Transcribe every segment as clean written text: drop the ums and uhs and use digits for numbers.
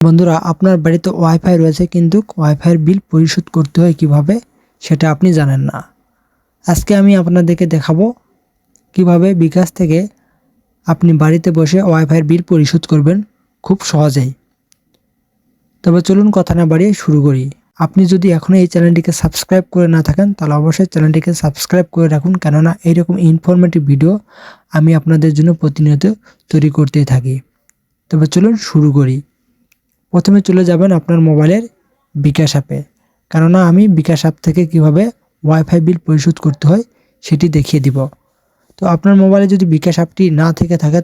বন্ধুরা, আপনার বাড়িতে ওয়াইফাই রয়েছে কিন্তু ওয়াইফাইয়ের বিল পরিশোধ করতে হয় কিভাবে সেটা আপনি জানেন না। আজকে আমি আপনাদেরকে দেখাবো কিভাবে বিকাশ থেকে আপনি বাড়িতে বসে ওয়াইফাইয়ের বিল পরিশোধ করবেন খুব সহজেই। তবে চলুন কথা না বাড়িয়ে শুরু করি। আপনি যদি এখনও এই চ্যানেলটিকে সাবস্ক্রাইব করে না থাকেন তাহলে অবশ্যই চ্যানেলটিকে সাবস্ক্রাইব করে রাখুন, কেননা এইরকম ইনফরমেটিভ ভিডিও আমি আপনাদের জন্য প্রতিনিয়ত তৈরি করতেই থাকি। তবে চলুন শুরু করি। প্রথমে চলে যাবেন আপনার মোবাইলের বিকাশ অ্যাপে, কেননা আমি বিকাশ অ্যাপ থেকে কিভাবে ওয়াইফাই বিল পরিশোধ করতে হয় সেটি দেখিয়ে দিব। তো আপনার মোবাইলে যদি বিকাশ অ্যাপটি না থেকে থাকে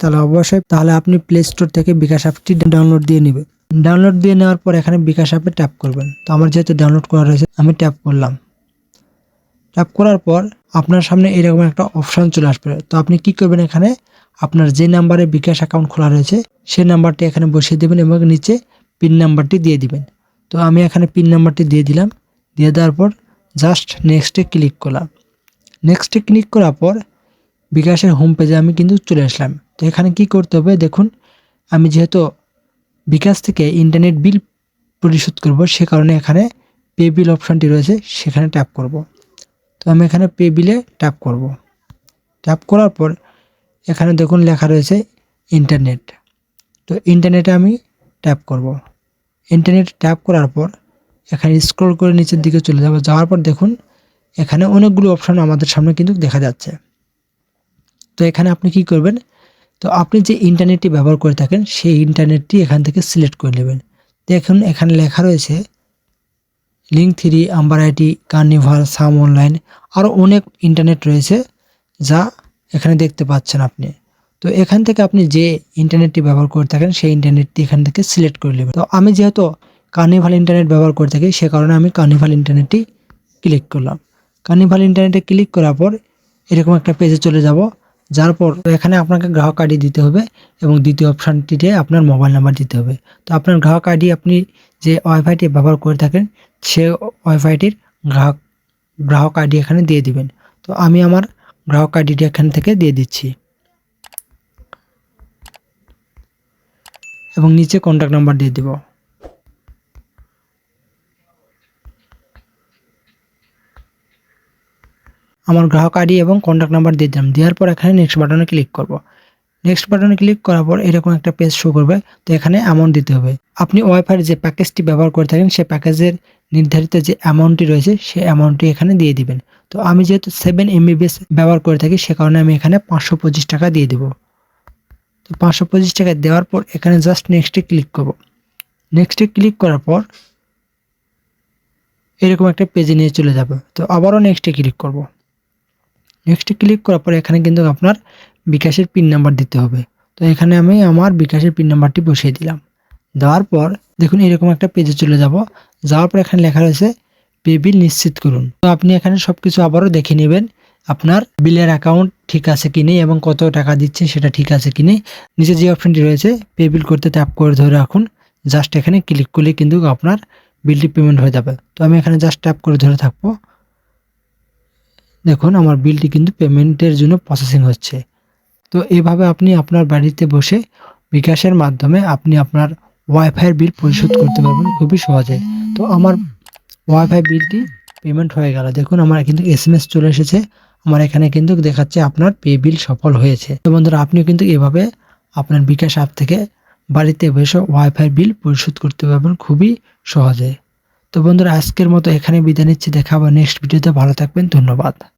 তাহলে আপনি প্লে স্টোর থেকে বিকাশ অ্যাপটি ডাউনলোড দিয়ে নেবেন। ডাউনলোড দিয়ে নেওয়ার পর এখানে বিকাশ অ্যাপে ট্যাপ করবেন। তো আমার যেহেতু ডাউনলোড করা রয়েছে আমি ট্যাপ করলাম। ট্যাপ করার পর আপনার সামনে এরকম একটা অপশান চলে আসবে। তো আপনি কি করবেন, এখানে আপনার যে নাম্বারে বিকাশ অ্যাকাউন্ট খোলা রয়েছে সেই নাম্বারটি এখানে বসিয়ে দেবেন এবং নিচে পিন নাম্বারটি দিয়ে দিবেন। তো আমি এখানে পিন নাম্বারটি দিয়ে দিলাম। দিয়ে দেওয়ার পর জাস্ট নেক্সটে ক্লিক করলাম। নেক্সটে ক্লিক করার পর বিকাশের হোম পেজে আমি কিন্তু চলে আসলাম। তো এখানে কি করতে হবে দেখুন, আমি যেহেতু বিকাশ থেকে ইন্টারনেট বিল পরিশোধ করব সে কারণে এখানে পে বিল অপশানটি রয়েছে সেখানে ট্যাপ করব। তো আমি এখানে পে বিলে ট্যাপ করব। ট্যাপ করার পর এখানে দেখুন লেখা রয়েছে ইন্টারনেট। তো ইন্টারনেটে আমি ট্যাপ করব। ইন্টারনেট ট্যাপ করার পর এখানে স্ক্রল করে নিচের দিকে চলে যাব। যাওয়ার পর দেখুন এখানে অনেকগুলো অপশান আমাদের সামনে কিন্তু দেখা যাচ্ছে। তো এখানে আপনি কি করবেন, তো আপনি যে ইন্টারনেটটি ব্যবহার করে থাকেন সেই ইন্টারনেটটি এখান থেকে সিলেক্ট করে নেবেন। দেখুন এখানে লেখা রয়েছে link 3, Amber IT, carnival, some online, আরও অনেক ইন্টারনেট রয়েছে যা এখানে দেখতে পাচ্ছেন আপনি। তো এখান থেকে আপনি যে ইন্টারনেটটি ব্যবহার করে থাকেন সেই ইন্টারনেটটি এখান থেকে সিলেক্ট করে নেবেন। তো আমি যেহেতু কার্নিভাল ইন্টারনেট ব্যবহার করে থাকি সে কারণে আমি কার্নিভাল ইন্টারনেটটি ক্লিক করলাম। কার্নিভাল ইন্টারনেটে ক্লিক করার পর এরকম একটা পেজে চলে যাব। যার পর এখানে আপনাকে গ্রাহক আইডি দিতে হবে এবং দ্বিতীয় অপশানটিতে আপনার মোবাইল নাম্বার দিতে হবে। তো আপনার গ্রাহক আইডি আপনি যে ওয়াইফাইটি ব্যবহার করে থাকেন সে ওয়াইফাইটির গ্রাহক আইডি এখানে দিয়ে দিবেন। তো আমি আমার গ্রাহক আইডিটি এখান থেকে দিয়ে দিচ্ছি এবং নিচে কন্ট্যাক্ট নাম্বার দিয়ে দিব। আমার গ্রাহক আইডি এবং কন্ট্যাক্ট নাম্বার দিয়ে দিলাম। দেওয়ার পর এখানে নেক্সট বাটনে ক্লিক করব। নেক্সট বাটনে ক্লিক করার পর এরকম একটা পেজ শো করবে। তো এখানে অ্যামাউন্ট দিতে হবে। আপনি ওয়াইফাইয়ের যে প্যাকেজটি ব্যবহার করে থাকেন সেই প্যাকেজের নির্ধারিত যে অ্যামাউন্টটি রয়েছে সেই অ্যামাউন্টটি এখানে দিয়ে দিবেন। তো আমি যেহেতু 7 MB ব্যবহার করে থাকি সে কারণে আমি এখানে 525 টাকা দিয়ে দেব। তো 525 টাকা দেওয়ার পর এখানে জাস্ট নেক্সটে ক্লিক করব। নেক্সটে ক্লিক করার পর এরকম একটা পেজে নিয়ে চলে যাবে। তো আবারও নেক্সটে ক্লিক করব। নেক্সটে ক্লিক করার পর এখানে কিন্তু আপনার বিকাশের পিন নাম্বার দিতে হবে। তো এখানে আমি আমার বিকাশের পিন নাম্বারটি বসিয়ে দিলাম। দেওয়ার পর দেখুন এরকম একটা পেজে চলে যাব। যাওয়ার পর এখানে লেখা রয়েছে পে বিল নিশ্চিত করুন। তো আপনি এখানে সবকিছু আবারও দেখে নেবেন আপনার বিলের অ্যাকাউন্ট ঠিক আছে কি নেই এবং কত টাকা দিচ্ছে সেটা ঠিক আছে কি নেই। নিচে যে অপশনটি রয়েছে পে বিল করতে ট্যাপ করে ধরে রাখুন। জাস্ট এখানে ক্লিক করলে কিন্তু আপনার বিলটি পেমেন্ট হয়ে যাবে। তো আমি এখানে জাস্ট ট্যাপ করে ধরে থাকবো। দেখুন আমার বিলটি কিন্তু পেমেন্টের জন্য প্রসেসিং হচ্ছে। তো এভাবে আপনি আপনার বাড়িতে বসে বিকাশের মাধ্যমে আপনি আপনার ওয়াইফাইয়ের বিল পরিশোধ করতে পারবেন খুবই সহজে। তো আমার ওয়াইফাই বিলটি পেমেন্ট হয়ে গেল। দেখুন আমার কিন্তু SMS চলে এসেছে। আমার এখানে কিন্তু দেখাচ্ছে আপনার পে বিল সফল হয়েছে। তো বন্ধুরা, আপনিও কিন্তু এভাবে আপনার বিকাশ অ্যাপ থেকে বাড়িতে বসে ওয়াইফাই বিল পরিশোধ করতে পারবেন খুবই সহজে। তো বন্ধুরা, আজকের মতো এখানে বিদায় নিচ্ছি। দেখা হবে নেক্সট ভিডিওতে। ভালো থাকবেন, ধন্যবাদ।